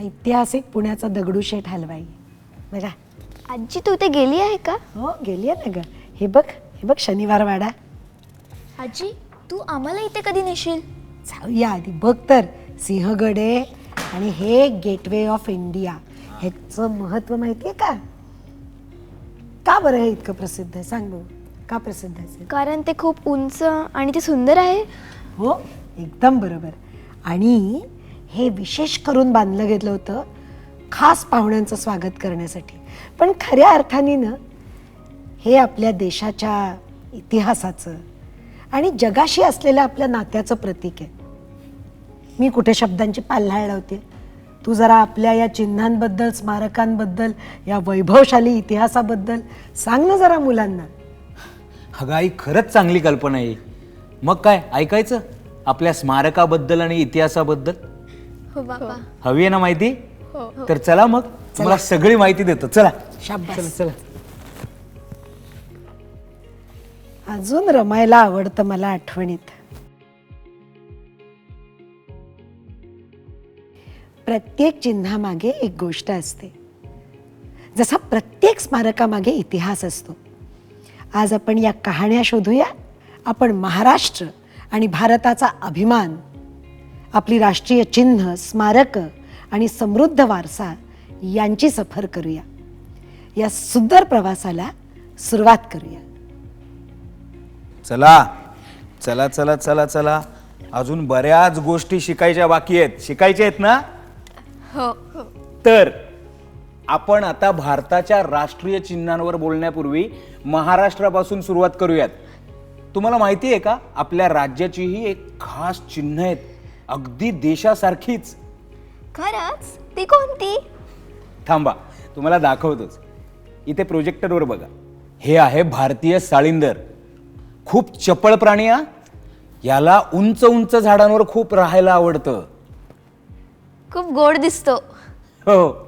ऐतिहासिक पुण्याचा दगडूशेठ हलवाई बघा. आजी तू ते गेली आहे का? हो गेली आहे ना ग. हे बघ शनिवार वाडा. आजी तू आम्हाला इथे कधी नेशील? जाऊया आधी बघ तर. सिंहगड आहे आणि हे गेटवे ऑफ इंडिया. ह्याचं महत्व माहितीये का? का बरं हे इतकं प्रसिद्ध आहे सांग बघू. का प्रसिद्ध आहे? कारण ते खूप उंच आणि ते सुंदर आहे. हो एकदम बरोबर. आणि हे विशेष करून बांधलं गेलं होतं खास पाहुण्यांचं स्वागत करण्यासाठी. पण खऱ्या अर्थाने ना हे आपल्या देशाच्या इतिहासाचं आणि जगाशी असलेल्या आपल्या नात्याचं प्रतीक आहे. मी कुठे शब्दांची पालहाळ लावते. तू जरा आपल्या या चिन्हांबद्दल, स्मारकांबद्दल, या वैभवशाली इतिहासाबद्दल सांग ना जरा मुलांना. अगं आई खरंच चांगली कल्पना आहे. मग काय ऐकायचं आपल्या स्मारकाबद्दल आणि इतिहासाबद्दल? हो बाबा. हवी आहे ना माहिती? तर चला मग तुम्हाला सगळी माहिती देतो. चला शाबास. चला. अजून रमायला आवडतं मला आठवणीत. प्रत्येक चिन्हामागे एक गोष्ट असते. जसा प्रत्येक स्मारकामागे इतिहास असतो. आज आपण या कहाण्या शोधूया. आपण महाराष्ट्र आणि भारताचा अभिमान, आपली राष्ट्रीय चिन्ह, स्मारक आणि समृद्ध वारसा यांची सफर करूया. या सुंदर प्रवासाला सुरुवात करूया. चला चला चला चला चला. अजून बऱ्याच गोष्टी शिकायच्या बाकी आहेत. शिकायच्या आहेत ना? हो. तर आपण आता भारताच्या राष्ट्रीय चिन्हांवर बोलण्यापूर्वी महाराष्ट्रापासून सुरुवात करूयात. तुम्हाला माहिती आहे का आपल्या राज्याचीही एक खास चिन्ह आहेत, अगदी देशासारखीच. खरंच? ती कोणती? थांबा तुम्हाला दाखवतोच. इथे प्रोजेक्टरवर बघा. हे आहे भारतीय साळींदर. खूप चपळ प्राणी हा. याला उंच उंच झाडांवर खूप राहायला आवडतं. खूप गोड दिसतो. हो.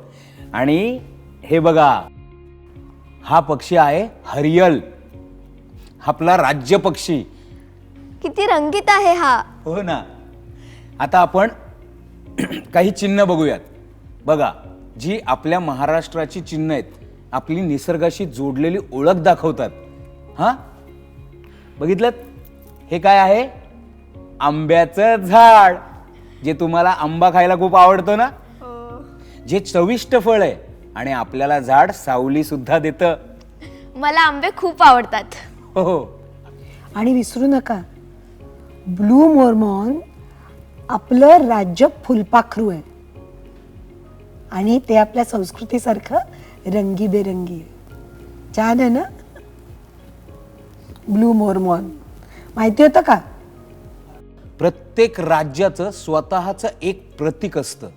आणि हे बघा हा पक्षी आहे हरियल, आपला राज्य पक्षी. किती रंगीत आहे हा. हो ना. आता आपण काही चिन्ह बघूयात. बघा जी आपल्या महाराष्ट्राची चिन्ह आहेत, आपली निसर्गाशी जोडलेली ओळख दाखवतात. हा बघितलं? हे काय आहे? आंब्याचं झाड. जे तुम्हाला आंबा खायला खूप आवडतो ना, जे चविष्ट फळ आहे आणि आपल्याला झाड सावली सुद्धा देतं. मला आंबे खूप आवडतात. हो. आणि विसरू नका ब्लू मोरमॉन आपलं राज्य फुलपाखरू आहे आणि ते आपल्या संस्कृतीसारखं रंगीबेरंगी आहे. छान आहे ना ब्लू मोरमॉन. माहिती होतं का? प्रत्येक राज्याचं स्वतःचं एक प्रतीक असतं.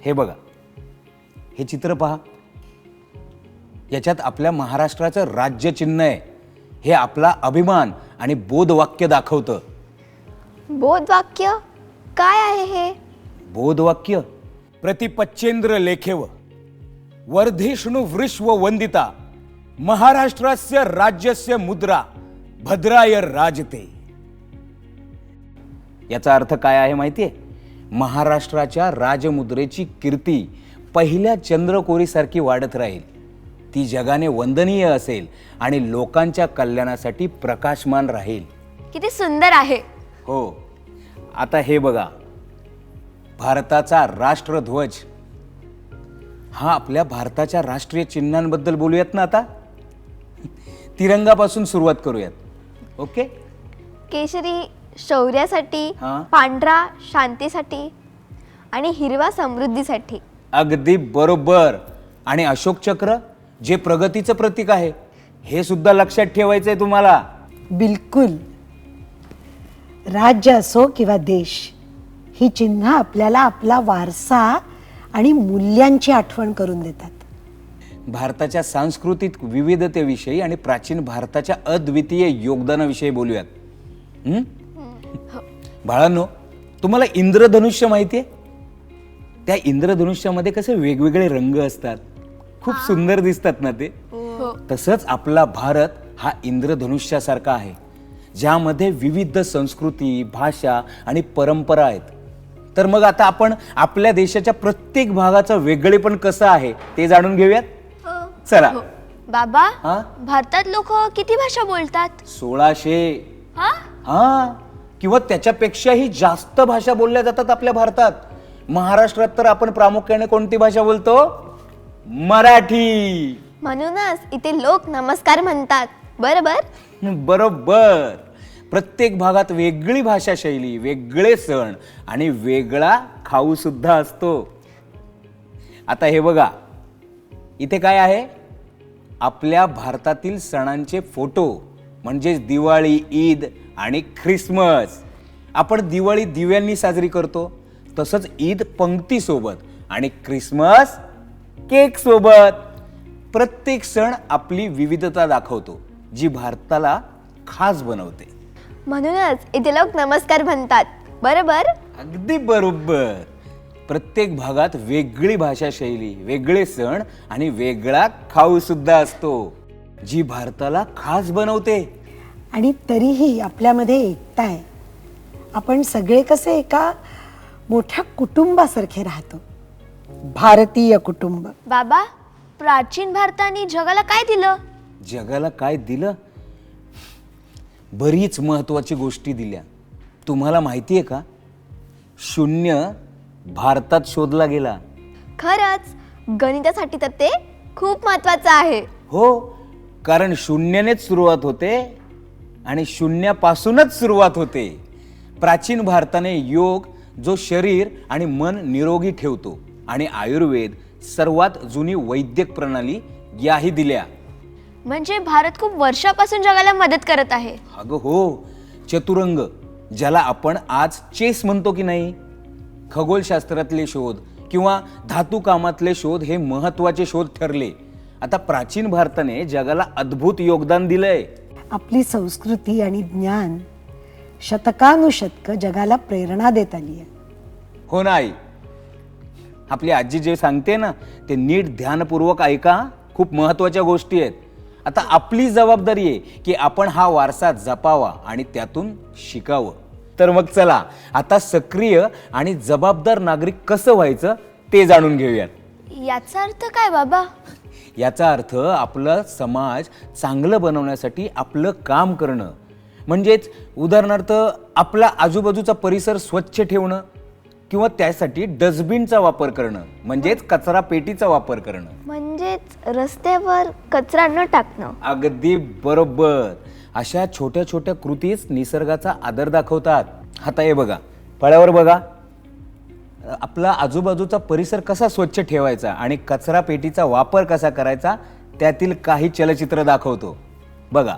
हे बघा हे चित्र पहा. याच्यात आपल्या महाराष्ट्राचं राज्य चिन्ह आहे. हे आपला अभिमान आणि बोधवाक्य दाखवतं. बोधवाक्य काय आहे हे? बोधवाक्य प्रतिपच्चेंद्र लेखेव वर्धिष्णु वृष्व वंदिता महाराष्ट्रास्य राज्यस्य मुद्रा भद्राय राजते. याचा अर्थ काय आहे माहितीये? महाराष्ट्राच्या राजमुद्रेची कीर्ती पहिल्या चंद्रकोरीसारखी वाढत राहील. ती जगाने वंदनीय असेल आणि लोकांच्या कल्याणासाठी प्रकाशमान राहील. किती सुंदर आहे. हो. आता हे बघा भारताचा राष्ट्रध्वज. हा आपल्या भारताच्या राष्ट्रीय चिन्हांबद्दल बोलूयात ना आता. तिरंगापासून सुरुवात करूयात. ओके. केशरी शौर्यासाठी, हा. पांढरा शांतीसाठी आणि हिरवा समृद्धीसाठी. अगदी बरोबर. आणि अशोक चक्र जे प्रगतीचं प्रतीक आहे, हे सुद्धा लक्षात ठेवायचंय तुम्हाला. बिलकुल. राज्य असो किंवा देश, ही चिन्ह आपल्याला आपला वारसा आणि मूल्यांची आठवण करून देतात. भारताच्या सांस्कृतिक विविधतेविषयी आणि प्राचीन भारताच्या अद्वितीय योगदानाविषयी बोलूयात. बाळांनो, तुम्हाला इंद्रधनुष्य माहितीये? त्या इंद्रधनुष्यामध्ये कसे वेगवेगळे रंग असतात, खूप सुंदर दिसतात ना ते. तसंच आपला भारत हा इंद्रधनुष्यासारखा आहे, ज्यामध्ये विविध संस्कृती, भाषा आणि परंपरा आहेत. तर मग आता आपण आपल्या देशाच्या प्रत्येक भागाचं वेगळेपण कसं आहे ते जाणून घेऊयात. चला. बाबा हा? भारतात लोक किती भाषा बोलतात? 1600. हा हा, किंवा त्याच्यापेक्षाही जास्त भाषा बोलल्या जातात आपल्या भारतात. महाराष्ट्रात तर आपण प्रामुख्याने कोणती भाषा बोलतो? मराठी. म्हणूनच इथे लोक नमस्कार म्हणतात. बरोबर. बरोबर. प्रत्येक भागात वेगळी भाषा शैली, वेगळे सण आणि वेगळा खाऊ सुद्धा असतो. आता हे बघा, इथे काय आहे? आपल्या भारतातील सणांचे फोटो, म्हणजेच दिवाळी, ईद आणि ख्रिसमस. आपण दिवाळी दिव्यांनी साजरी करतो, तसंच ईद पंक्ती सोबत आणि ख्रिसमस केक सोबत. प्रत्येक सण आपली विविधता दाखवतो, जी भारताला खास बनवते. म्हणूनच इथे लोक नमस्कार म्हणतात. बरोबर. अगदी बरोबर. प्रत्येक भागात वेगळी भाषा शैली, वेगळे सण आणि वेगळा खाऊ सुद्धा असतो, जी भारताला खास बनवते. आणि तरीही आपल्यामध्ये एकता आहे. आपण सगळे कसे एका मोठ्या कुटुंबासारखे राहतो. भारतीय कुटुंब. बाबा, प्राचीन भारताने जगाला काय दिलं? जगाला काय दिलं? बरीच महत्वाची गोष्टी दिल्या. तुम्हाला माहितीये का? शून्य भारतात शोधला गेला. खरंच गणितासाठी तर ते खूप महत्वाचं आहे. हो, कारण शून्यानेच सुरुवात होते आणि शून्यापासूनच सुरुवात होते. प्राचीन भारताने योग, जो शरीर आणि मन निरोगी ठेवतो, आणि आयुर्वेद, सर्वात जुनी वैद्यक प्रणाली, याही दिल्या. म्हणजे भारत खूप वर्षापासून जगाला मदत करत आहे. अगं हो, चतुरंग, ज्याला आपण आज चेस म्हणतो की नाही, खगोलशास्त्रातले शोध किंवा धातू कामातले शोध हे महत्वाचे शोध ठरले. आता प्राचीन भारताने जगाला अद्भुत योगदान दिलंय. आपली संस्कृती आणि ज्ञान शतकानुशतक जगाला प्रेरणा देत आली आहे. हो ना आई? आपली आजी जे सांगते ना, ते नीट ध्यानपूर्वक ऐका. खूप महत्वाच्या गोष्टी आहेत. आता आपली जबाबदारी आहे की आपण हा वारसा जपावा आणि त्यातून शिकावं. तर मग चला, आता सक्रिय आणि जबाबदार नागरिक कसं व्हायचं ते जाणून घेऊयात. याचा अर्थ काय बाबा? याचा अर्थ आपला समाज चांगलं बनवण्यासाठी आपलं काम करणं. म्हणजेच उदाहरणार्थ आपला आजूबाजूचा परिसर स्वच्छ ठेवणं, किंवा त्यासाठी डस्टबिनचा वापर करणं, म्हणजेच कचरा पेटीचा वापर करणं. म्हणजेच रस्त्यावर कचरा न टाकणं. अगदी बरोबर. अशा छोट्या छोट्या कृतीच निसर्गाचा आदर दाखवतात. आता हे बघा, फळ्यावर बघा, आपला आजूबाजूचा परिसर कसा स्वच्छ ठेवायचा आणि कचरा पेटीचा वापर कसा करायचा, त्यातील काही चलचित्र दाखवतो. बघा.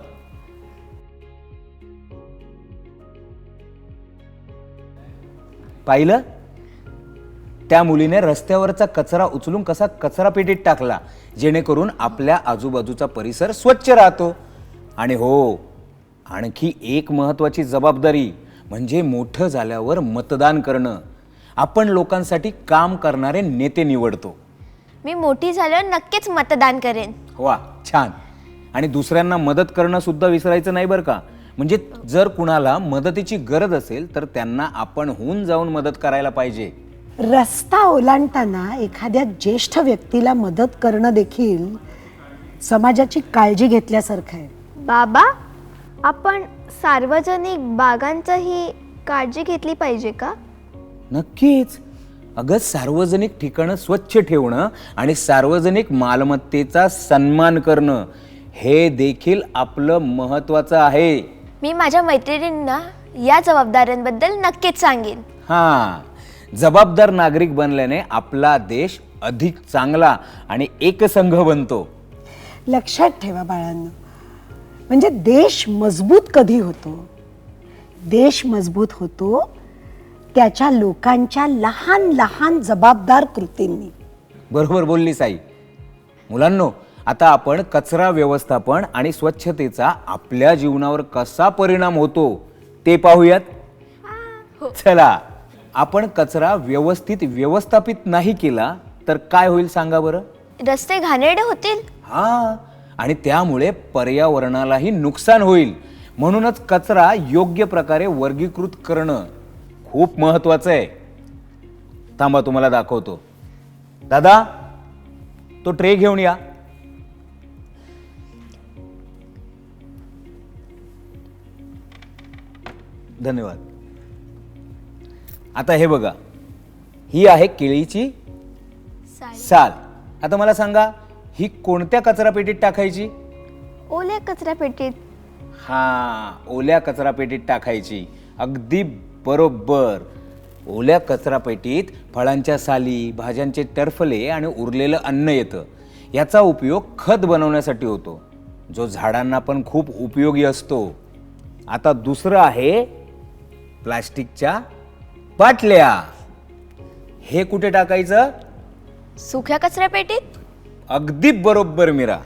पाहिलं? त्या मुलीने रस्त्यावरचा कचरा उचलून कसा कचरा पेटीत टाकला, जेणेकरून आपल्या आजूबाजूचा परिसर स्वच्छ राहतो. आणि हो, आणखी एक महत्वाची जबाबदारी म्हणजे मोठं झाल्यावर मतदान करणं. आपण लोकांसाठी काम करणारे नेते निवडतो. मी मोठी झाल्यावर नक्कीच मतदान करेन. वा, छान. आणि दुसऱ्यांना मदत करणं सुद्धा विसरायचं नाही बरं का. म्हणजे जर कुणाला मदतीची गरज असेल तर त्यांना आपण होऊन जाऊन मदत करायला पाहिजे. रस्ता ओलांडताना एखाद्या ज्येष्ठ व्यक्तीला मदत करणं देखील समाजाची काळजी घेतल्यासारखं आहे. बाबा, आपण सार्वजनिक बागांचीही काळजी घेतली पाहिजे का? नक्कीच. अगं, सार्वजनिक ठिकाणं स्वच्छ ठेवणं आणि सार्वजनिक मालमत्तेचा सन्मान करणं हे देखील आपलं महत्वाचं आहे. मी माझ्या मैत्रिणींना या जबाबदाऱ्यांबद्दल नक्कीच सांगेन. हां, जबाबदार नागरिक बनल्याने आपला देश अधिक चांगला आणि एकसंघ बनतो. लक्षात ठेवा बाळांनो, म्हणजे देश मजबूत कधी होतो? देश मजबूत होतो त्याच्या लोकांच्या लहान लहान जबाबदार कृतींनी. बरोबर बोलली साई. मुलांनो, आता आपण कचरा व्यवस्थापन आणि स्वच्छतेचा आपल्या जीवनावर कसा परिणाम होतो ते पाहूयात. चला, आपण कचरा व्यवस्थापित नाही केला तर काय होईल सांगा बरं? रस्ते घाणेरडे होतील. हा, आणि त्यामुळे पर्यावरणालाही नुकसान होईल. म्हणूनच कचरा योग्य प्रकारे वर्गीकृत करणं खूप महत्वाचं आहे. थांबा तुम्हाला दाखवतो. दादा, तो ट्रे घेऊन या. धन्यवाद. आता हे बघा, ही आहे केळीची साल. आता मला सांगा, ही कोणत्या कचरा पेटीत टाकायची? ओल्या कचरा पेटीत. हा, ओल्या कचरा पेटीत टाकायची. अगदी बरोबर. ओल्या कचरा पेटीत फळांच्या साली, भाज्यांचे टरफले आणि उरलेलं अन्न येतं. याचा उपयोग खत बनवण्यासाठी होतो, जो झाडांना पण खूप उपयोगी असतो. आता दुसरं आहे प्लास्टिकच्या बाटल्या. हे कुठे टाकायचं? सुक्या कचरा पेटीत. अगदी बरोबर मीरा.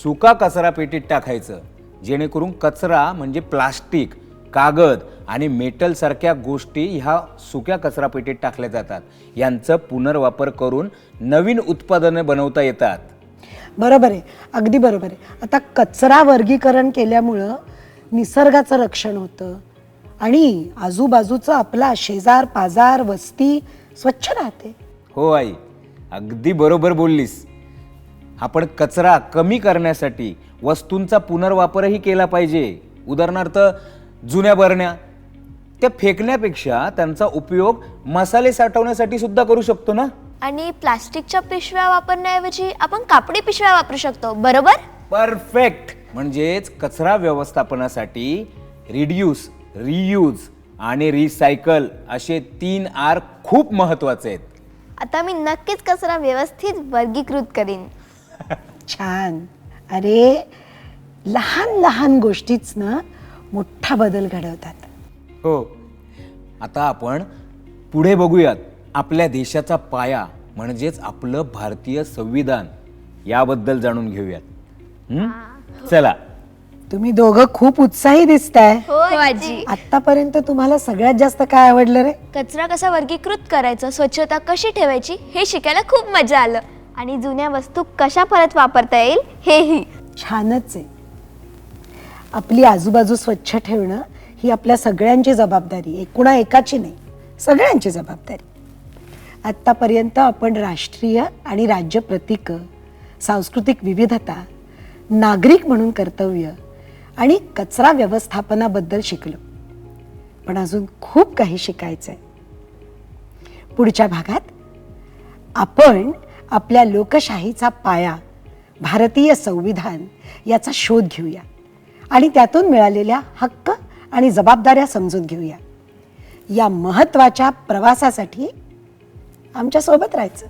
सुका कचरा पेटीत टाकायचं, जेणेकरून कचरा म्हणजे प्लास्टिक, कागद आणि मेटल सारख्या गोष्टी ह्या सुक्या कचरा पेटीत टाकल्या जातात. यांचं पुनर्वापर करून नवीन उत्पादने बनवता येतात. बरोबर आहे, अगदी बरोबर आहे. आता कचरा वर्गीकरण केल्यामुळं निसर्गाचं रक्षण होतं आणि आजूबाजूचं आपला शेजार पाजार वस्ती स्वच्छ राहते. हो आई, अगदी बरोबर बोललीस. आपण कचरा कमी करण्यासाठी वस्तूंचा पुनर्वापरही केला पाहिजे. उदाहरणार्थ जुन्या बरण्या, त्या फेकण्यापेक्षा त्यांचा उपयोग मसाले साठवण्यासाठी सुद्धा करू शकतो ना. आणि प्लास्टिकच्या पिशव्या वापरण्याऐवजी आपण कापडी पिशव्या वापरू शकतो, बरोबर? परफेक्ट. म्हणजेच कचरा व्यवस्थापनासाठी रिड्यूस, रियूज आणि रिसायकल असे 3 R खूप महत्वाचे आहेत. आता मी नक्कीच कचरा व्यवस्थित वर्गीकृत करीन. छान. अरे, लहान लहान गोष्टीच ना मोठा बदल घडवतात. हो. आता आपण पुढे बघूयात आपल्या देशाचा पाया म्हणजेच आपलं भारतीय संविधान याबद्दल जाणून घेऊयात. चला. तुम्ही दोघं खूप उत्साही दिसताय. हो आजी. आतापर्यंत तुम्हाला सगळ्यात जास्त काय आवडलं रे? कचरा कसा वर्गीकृत करायचा, स्वच्छता कशी ठेवायची हे शिकायला खूप मजा आलं. आणि जुन्या वस्तू कशा परत वापरता येईल हेही. छानच आहे. आपली आजूबाजू स्वच्छ ठेवणं ही आपल्या सगळ्यांची जबाबदारी आहे, कुणा एकाची नाही, सगळ्यांची जबाबदारी. आत्तापर्यंत आपण राष्ट्रीय आणि राज्य प्रतीक, सांस्कृतिक विविधता, नागरिक म्हणून कर्तव्य आणि कचरा व्यवस्थापनाबद्दल शिकलो. पण अजून खूप काही शिकायचंय. पुढच्या भागात आपण आपल्या लोकशाहीचा पाया भारतीय संविधान याचा शोध घेऊया आणि त्यातून मिळालेल्या हक्क आणि जबाबदाऱ्या समजून घेऊया. या महत्त्वाच्या प्रवासासाठी आमच्या सोबत राहायचं.